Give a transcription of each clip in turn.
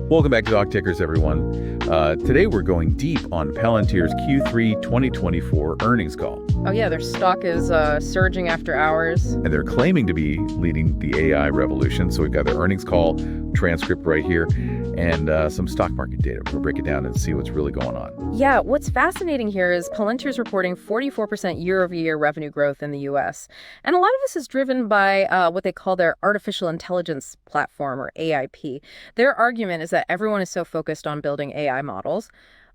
Welcome back to Doc Tickers, everyone. Today we're going deep on Palantir's Q3 2024 earnings call. Oh yeah, their stock is surging after hours. And they're claiming to be leading the AI revolution. So we've got their earnings call transcript right here and some stock market data. We'll break it down and see what's really going on. Yeah, what's fascinating here is Palantir's reporting 44% year-over-year revenue growth in the U.S. And a lot of this is driven by what they call their artificial intelligence platform, or AIP. Their argument is that everyone is so focused on building AI models,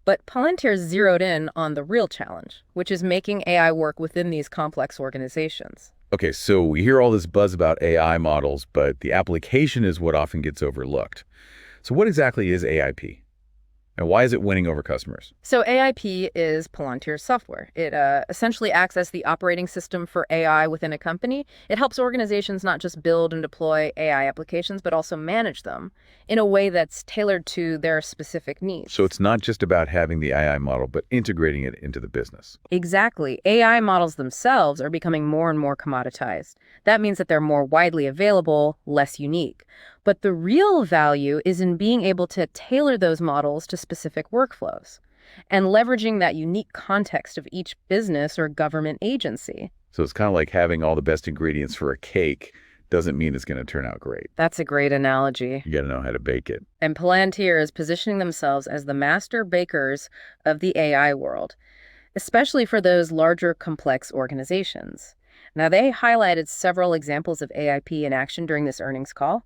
but Palantir zeroed in on the real challenge, which is making AI work within these complex organizations. Okay, so we hear all this buzz about AI models, but the application is what often gets overlooked. So what exactly is AIP? And why is it winning over customers? So AIP is Palantir's software. It essentially acts as the operating system for AI within a company. It helps organizations not just build and deploy AI applications, but also manage them in a way that's tailored to their specific needs. So it's not just about having the AI model, but integrating it into the business. Exactly. AI models themselves are becoming more and more commoditized. That means that they're more widely available, less unique. But the real value is in being able to tailor those models to specific workflows and leveraging that unique context of each business or government agency. So it's kind of like having all the best ingredients for a cake doesn't mean it's going to turn out great. That's a great analogy. You got to know how to bake it. And Palantir is positioning themselves as the master bakers of the AI world, especially for those larger, complex organizations. Now, they highlighted several examples of AIP in action during this earnings call,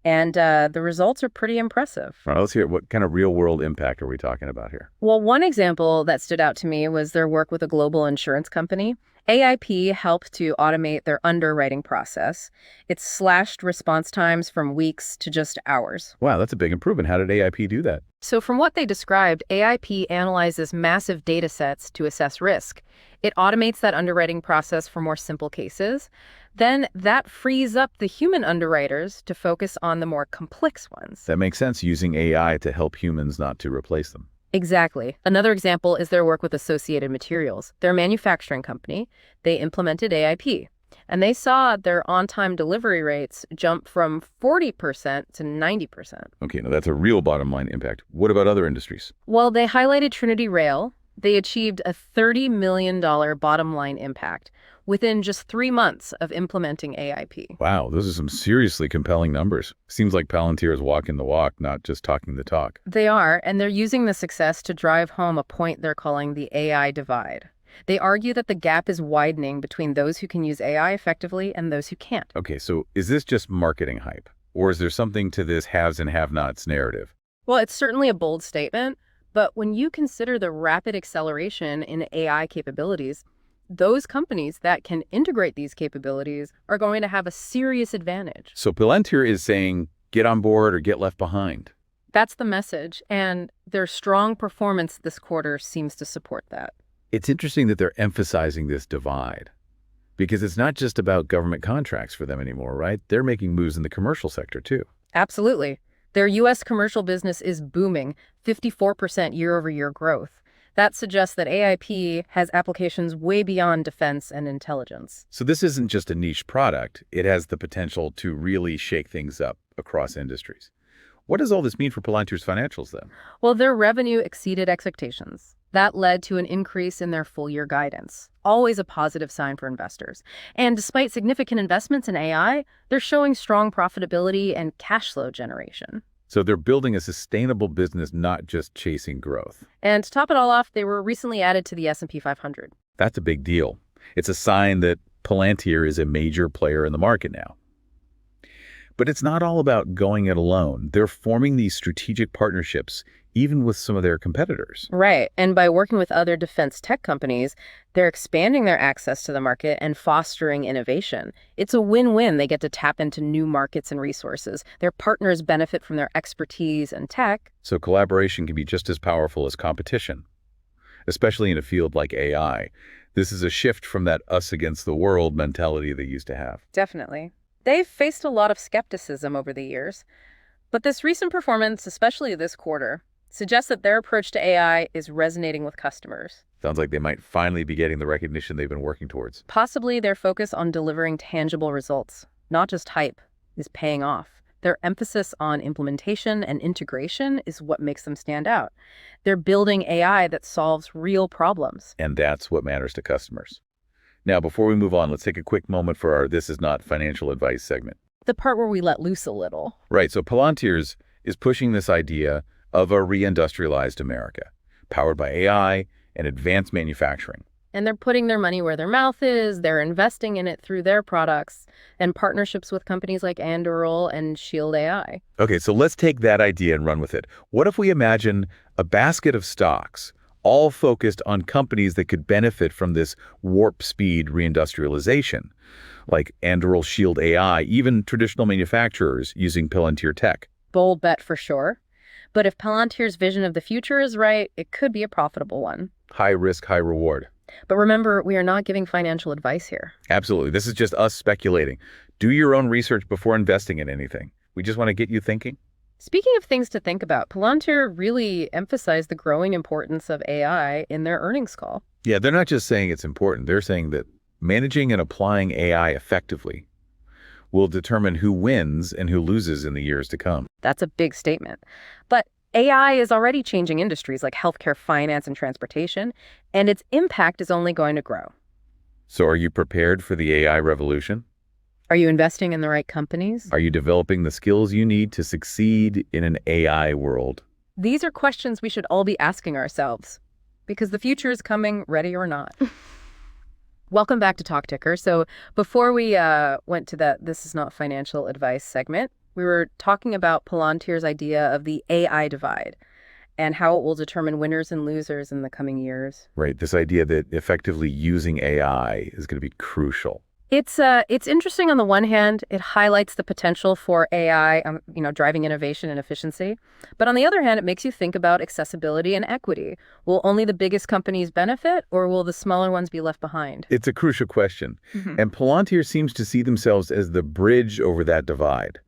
and the results are pretty impressive. All right, let's hear it. What kind of real-world impact are we talking about here? Well, one example that stood out to me was their work with a global insurance company. AIP helped to automate their underwriting process. It slashed response times from weeks to just hours. Wow, that's a big improvement. How did AIP do that? So from what they described, AIP analyzes massive data sets to assess risk. It automates that underwriting process for more simple cases. Then that frees up the human underwriters to focus on the more complex ones. That makes sense, using AI to help humans, not to replace them. Exactly. Another example is their work with Associated Materials. Their manufacturing company, they implemented AIP, and they saw their on-time delivery rates jump from 40% to 90%. Okay, now that's a real bottom line impact. What about other industries? Well, they highlighted Trinity Rail. They achieved a $30 million bottom line impact within just 3 months of implementing AIP. Wow, those are some seriously compelling numbers. Seems like Palantir is walking the walk, not just talking the talk. They are, and they're using the success to drive home a point they're calling the AI divide. They argue that the gap is widening between those who can use AI effectively and those who can't. Okay, so is this just marketing hype? Or is there something to this haves and have-nots narrative? Well, it's certainly a bold statement, but when you consider the rapid acceleration in AI capabilities, those companies that can integrate these capabilities are going to have a serious advantage. So Palantir is saying, get on board or get left behind. That's the message, and their strong performance this quarter seems to support that. It's interesting that they're emphasizing this divide, because it's not just about government contracts for them anymore, right? They're making moves in the commercial sector too. Absolutely. Their U.S. commercial business is booming, 54% year-over-year growth. That suggests that AIP has applications way beyond defense and intelligence. So this isn't just a niche product. It has the potential to really shake things up across industries. What does all this mean for Palantir's financials, then? Well, their revenue exceeded expectations. That led to an increase in their full-year guidance, always a positive sign for investors. And despite significant investments in AI, they're showing strong profitability and cash flow generation. So they're building a sustainable business, not just chasing growth. And to top it all off, they were recently added to the S&P 500. That's a big deal. It's a sign that Palantir is a major player in the market now. But it's not all about going it alone. They're forming these strategic partnerships, even with some of their competitors. Right. And by working with other defense tech companies, they're expanding their access to the market and fostering innovation. It's a win-win. They get to tap into new markets and resources. Their partners benefit from their expertise and tech. So collaboration can be just as powerful as competition, especially in a field like AI. This is a shift from that us against the world mentality they used to have. Definitely. They've faced a lot of skepticism over the years, but this recent performance, especially this quarter, suggests that their approach to AI is resonating with customers. Sounds like they might finally be getting the recognition they've been working towards. Possibly their focus on delivering tangible results, not just hype, is paying off. Their emphasis on implementation and integration is what makes them stand out. They're building AI that solves real problems. And that's what matters to customers. Now, before we move on, let's take a quick moment for our This Is Not Financial Advice segment. The part where we let loose a little. Right, so Palantir is pushing this idea of a reindustrialized America, powered by AI and advanced manufacturing. And they're putting their money where their mouth is. They're investing in it through their products and partnerships with companies like Anduril and Shield AI. Okay, so let's take that idea and run with it. What if we imagine a basket of stocks, all focused on companies that could benefit from this warp speed reindustrialization, like Anduril, Shield AI, even traditional manufacturers using Palantir tech? Bold bet for sure. But if Palantir's vision of the future is right, it could be a profitable one. High risk, high reward. But remember, we are not giving financial advice here. Absolutely. This is just us speculating. Do your own research before investing in anything. We just want to get you thinking. Speaking of things to think about, Palantir really emphasized the growing importance of AI in their earnings call. Yeah, they're not just saying it's important. They're saying that managing and applying AI effectively will determine who wins and who loses in the years to come. That's a big statement. But AI is already changing industries like healthcare, finance, and transportation, and its impact is only going to grow. So are you prepared for the AI revolution? Are you investing in the right companies? Are you developing the skills you need to succeed in an AI world? These are questions we should all be asking ourselves, because the future is coming, ready or not. Welcome back to Talk Ticker. So before we went to that This Is Not Financial Advice segment, we were talking about Palantir's idea of the AI divide and how it will determine winners and losers in the coming years. Right, this idea that effectively using AI is going to be crucial. It's interesting on the one hand, it highlights the potential for AI, driving innovation and efficiency. But on the other hand, it makes you think about accessibility and equity. Will only the biggest companies benefit, or will the smaller ones be left behind? It's a crucial question. And Palantir seems to see themselves as the bridge over that divide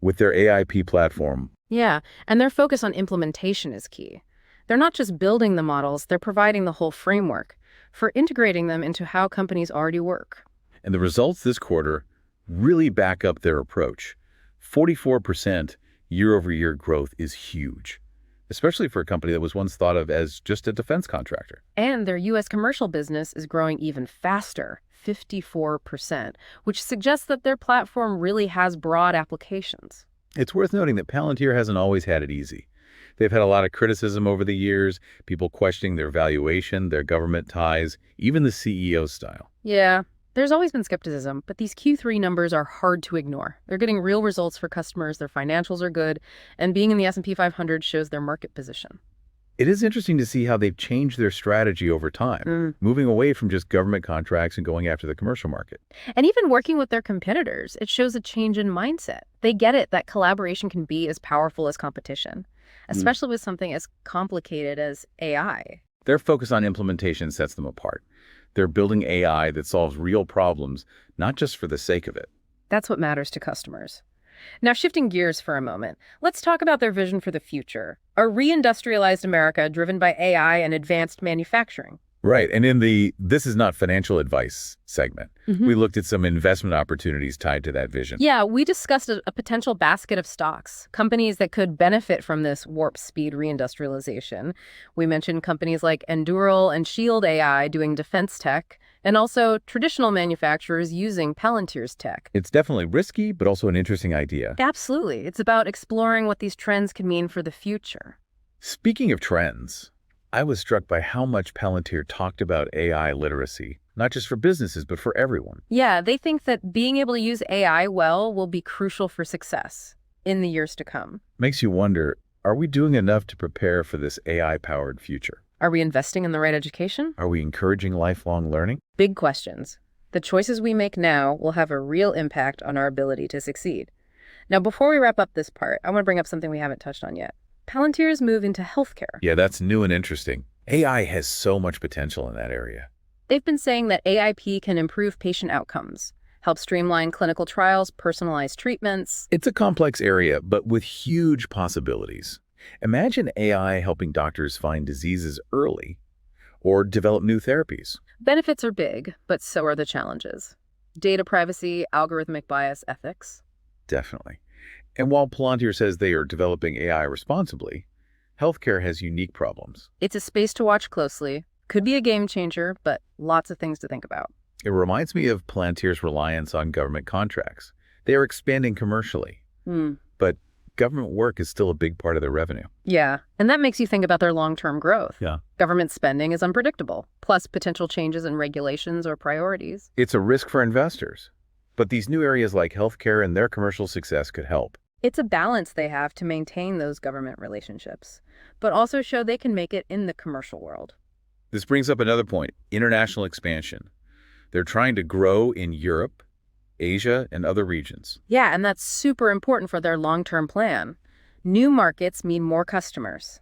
with their AIP platform. Yeah, and their focus on implementation is key. They're not just building the models, they're providing the whole framework for integrating them into how companies already work. And the results this quarter really back up their approach. 44% year-over-year growth is huge, especially for a company that was once thought of as just a defense contractor. And their U.S. commercial business is growing even faster, 54%, which suggests that their platform really has broad applications. It's worth noting that Palantir hasn't always had it easy. They've had a lot of criticism over the years, people questioning their valuation, their government ties, even the CEO style. Yeah. There's always been skepticism, but these Q3 numbers are hard to ignore. They're getting real results for customers, their financials are good, and being in the S&P 500 shows their market position. It is interesting to see how they've changed their strategy over time, moving away from just government contracts and going after the commercial market. And even working with their competitors, it shows a change in mindset. They get it that collaboration can be as powerful as competition, especially with something as complicated as AI. Their focus on implementation sets them apart. They're building AI that solves real problems, not just for the sake of it. That's what matters to customers. Now, shifting gears for a moment, let's talk about their vision for the future. A reindustrialized America driven by AI and advanced manufacturing. Right. And in the This Is Not Financial Advice segment, we looked at some investment opportunities tied to that vision. Yeah, we discussed a potential basket of stocks, companies that could benefit from this warp speed reindustrialization. We mentioned companies like Anduril and Shield AI doing defense tech, and also traditional manufacturers using Palantir's tech. It's definitely risky, but also an interesting idea. Absolutely. It's about exploring what these trends could mean for the future. Speaking of trends, I was struck by how much Palantir talked about AI literacy, not just for businesses, but for everyone. Yeah, they think that being able to use AI well will be crucial for success in the years to come. Makes you wonder, are we doing enough to prepare for this AI-powered future? Are we investing in the right education? Are we encouraging lifelong learning? Big questions. The choices we make now will have a real impact on our ability to succeed. Now, before we wrap up this part, I want to bring up something we haven't touched on yet. Palantir's move into healthcare. Yeah, that's new and interesting. AI has so much potential in that area. They've been saying that AIP can improve patient outcomes, help streamline clinical trials, personalize treatments. It's a complex area, but with huge possibilities. Imagine AI helping doctors find diseases early or develop new therapies. Benefits are big, but so are the challenges. Data privacy, algorithmic bias, ethics. Definitely. And while Palantir says they are developing AI responsibly, healthcare has unique problems. It's a space to watch closely. Could be a game changer, but lots of things to think about. It reminds me of Palantir's reliance on government contracts. They are expanding commercially, but government work is still a big part of their revenue. Yeah, and that makes you think about their long-term growth. Yeah. Government spending is unpredictable, plus potential changes in regulations or priorities. It's a risk for investors, but these new areas like healthcare and their commercial success could help. It's a balance they have to maintain those government relationships, but also show they can make it in the commercial world. This brings up another point, international expansion. They're trying to grow in Europe, Asia, and other regions. Yeah, and that's super important for their long-term plan. New markets mean more customers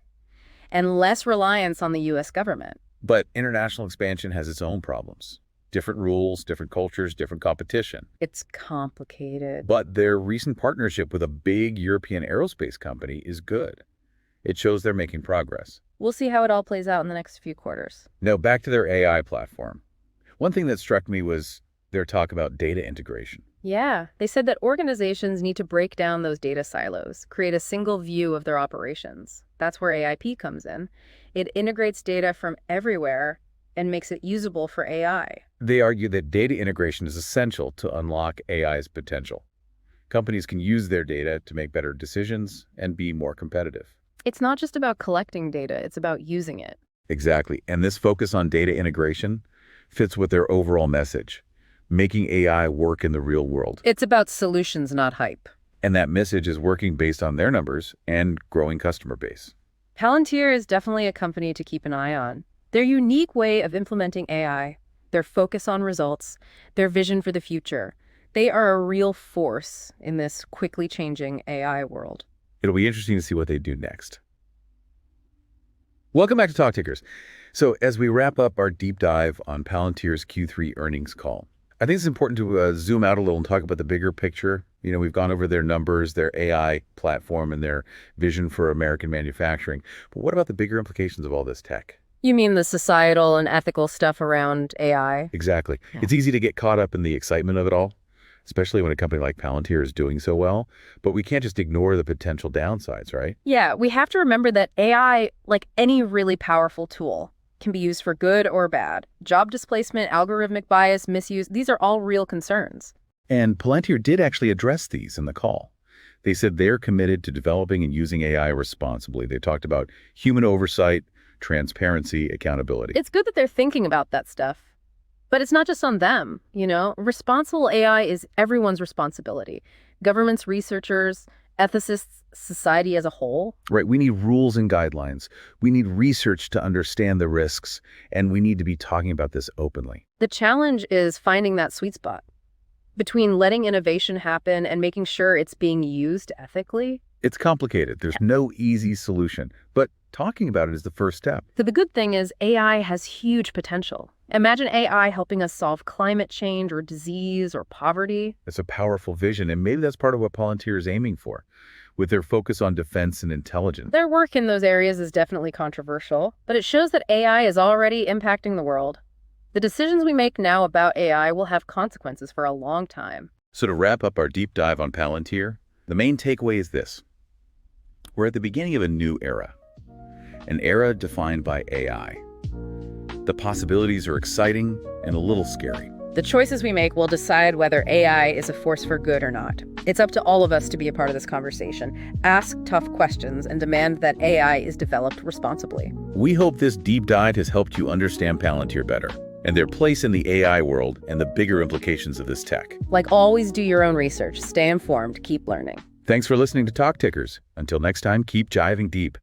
and less reliance on the U.S. government. But international expansion has its own problems. Different rules, different cultures, different competition. It's complicated. But their recent partnership with a big European aerospace company is good. It shows they're making progress. We'll see how it all plays out in the next few quarters. Now, back to their AI platform. One thing that struck me was their talk about data integration. Yeah, they said that organizations need to break down those data silos, create a single view of their operations. That's where AIP comes in. It integrates data from everywhere and makes it usable for AI. They argue that data integration is essential to unlock AI's potential. Companies can use their data to make better decisions and be more competitive. It's not just about collecting data, it's about using it. Exactly. And this focus on data integration fits with their overall message, making AI work in the real world. It's about solutions, not hype. And that message is working based on their numbers and growing customer base. Palantir is definitely a company to keep an eye on. Their unique way of implementing AI, their focus on results, their vision for the future. They are a real force in this quickly changing AI world. It'll be interesting to see what they do next. Welcome back to Talk Tickers. So as we wrap up our deep dive on Palantir's Q3 earnings call, I think it's important to zoom out a little and talk about the bigger picture. You know, we've gone over their numbers, their AI platform, and their vision for American manufacturing. But what about the bigger implications of all this tech? You mean the societal and ethical stuff around AI? Exactly. Yeah. It's easy to get caught up in the excitement of it all, especially when a company like Palantir is doing so well. But we can't just ignore the potential downsides, right? Yeah, we have to remember that AI, like any really powerful tool, can be used for good or bad. Job displacement, algorithmic bias, misuse, these are all real concerns. And Palantir did actually address these in the call. They said they're committed to developing and using AI responsibly. They talked about human oversight, transparency, accountability. It's good that they're thinking about that stuff. But it's not just on them, you know? Responsible AI is everyone's responsibility. Governments, researchers, ethicists, society as a whole. Right. We need rules and guidelines. We need research to understand the risks, and we need to be talking about this openly. The challenge is finding that sweet spot between letting innovation happen and making sure it's being used ethically. It's complicated. There's no easy solution, but talking about it is the first step. So the good thing is AI has huge potential. Imagine AI helping us solve climate change or disease or poverty. It's a powerful vision, and maybe that's part of what Palantir is aiming for, with their focus on defense and intelligence. Their work in those areas is definitely controversial, but it shows that AI is already impacting the world. The decisions we make now about AI will have consequences for a long time. So to wrap up our deep dive on Palantir, the main takeaway is this. We're at the beginning of a new era, an era defined by AI. The possibilities are exciting and a little scary. The choices we make will decide whether AI is a force for good or not. It's up to all of us to be a part of this conversation. Ask tough questions and demand that AI is developed responsibly. We hope this deep dive has helped you understand Palantir better and their place in the AI world and the bigger implications of this tech. Like always, do your own research. Stay informed. Keep learning. Thanks for listening to Talk Tickers. Until next time, keep jiving deep.